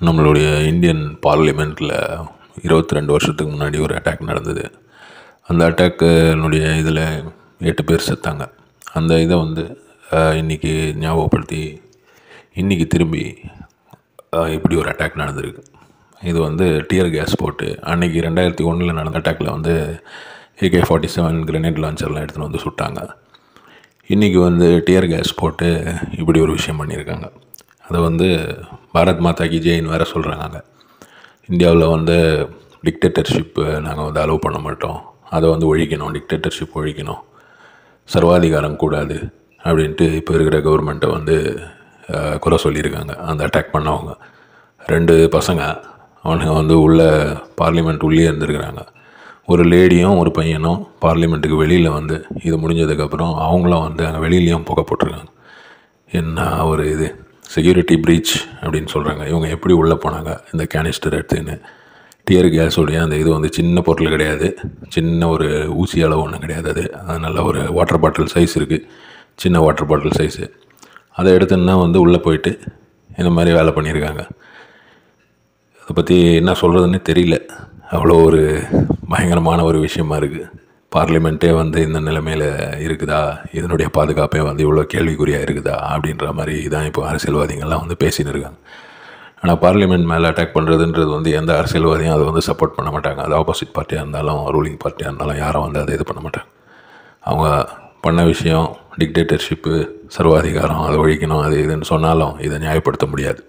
நம்மளுடைய இந்தியன் பார்லிமெண்ட்டில் 22 வருஷத்துக்கு முன்னாடி ஒரு அட்டாக் நடந்தது. அந்த அட்டாக்குனுடைய இதில் 8 பேர் செத்தாங்க. அந்த இதை வந்து இன்றைக்கி ஞாபகப்படுத்தி இன்றைக்கி திரும்பி இப்படி ஒரு அட்டாக் நடந்திருக்கு. இது வந்து டியர் கேஸ் போட்டு அன்றைக்கி 2001 நடந்த அட்டாக்கில் வந்து AK-47 கிரெனேட் லான்ச்சர்லாம் எடுத்துகிட்டு வந்து சுட்டாங்க. இன்றைக்கி வந்து டியர் கேஸ் போட்டு இப்படி ஒரு விஷயம் பண்ணியிருக்காங்க. அதை வந்து பாரத் மாதா கி ஜெயின்னு வேறு சொல்கிறாங்க. இந்தியாவில் வந்து டிக்டேட்டர்ஷிப்பு நாங்கள் வந்து அலோவ் பண்ண மாட்டோம், அதை வந்து ஒழிக்கணும், டிக்டேட்டர்ஷிப் ஒழிக்கணும், சர்வாதிகாரம் கூடாது அப்படின்ட்டு இப்போ இருக்கிற கவர்மெண்ட்டை வந்து குறை சொல்லியிருக்காங்க. அந்த அட்டாக் பண்ணவங்க 2 பசங்க அவனுங்க வந்து பார்லிமெண்ட் உள்ளே இருந்துருக்கிறாங்க. ஒரு லேடியும் ஒரு பையனும் பார்லிமெண்ட்டுக்கு வெளியில் வந்து இது முடிஞ்சதுக்கப்புறம் அவங்களும் வந்து அங்கே வெளியிலையும் புகை போட்டிருக்காங்க. என்ன ஒரு இது செக்யூரிட்டி ப்ரீச் அப்படின்னு சொல்கிறாங்க. இவங்க எப்படி உள்ளே போனாங்க இந்த கேனிஸ்டர் எடுத்துன்னு? டியர் கேஸோடைய அந்த இது வந்து சின்ன பொருள் கிடையாது, சின்ன ஒரு ஊசி அளவு ஒன்றும் கிடையாது. அது நல்ல ஒரு வாட்டர் பாட்டில் சைஸ் இருக்குது, சின்ன வாட்டர் பாட்டில் சைஸு. அதை எடுத்துன்னா வந்து உள்ளே போயிட்டு இந்த மாதிரி வேலை பண்ணியிருக்காங்க. அதை பற்றி என்ன சொல்கிறதுன்னு தெரியல. அவ்வளோ ஒரு பயங்கரமான ஒரு விஷயமா இருக்குது. பார்லிமெண்ட்டே வந்து இந்த நிலைமையில் இருக்குதா, இதனுடைய பாதுகாப்பே வந்து இவ்வளோ கேள்விக்குறியாக இருக்குதா அப்படின்ற மாதிரி தான் இப்போ அரசியல்வாதிகள்லாம் வந்து பேசின்னு இருக்காங்க. ஆனால் பார்லிமெண்ட் மேலே அட்டாக் பண்ணுறதுன்றது வந்து எந்த அரசியல்வாதியும் அதை வந்து சப்போர்ட் பண்ண மாட்டாங்க. அது ஆப்போசிட் பார்ட்டியாக இருந்தாலும் ரூலிங் பார்ட்டியாக இருந்தாலும் யாரும் வந்து அதை இது பண்ண மாட்டாங்க. அவங்க பண்ண விஷயம் டிக்டேட்டர்ஷிப்பு, சர்வாதிகாரம், அதை ஒழிக்கணும், அது இதுன்னு சொன்னாலும் இதை நியாயப்படுத்த முடியாது.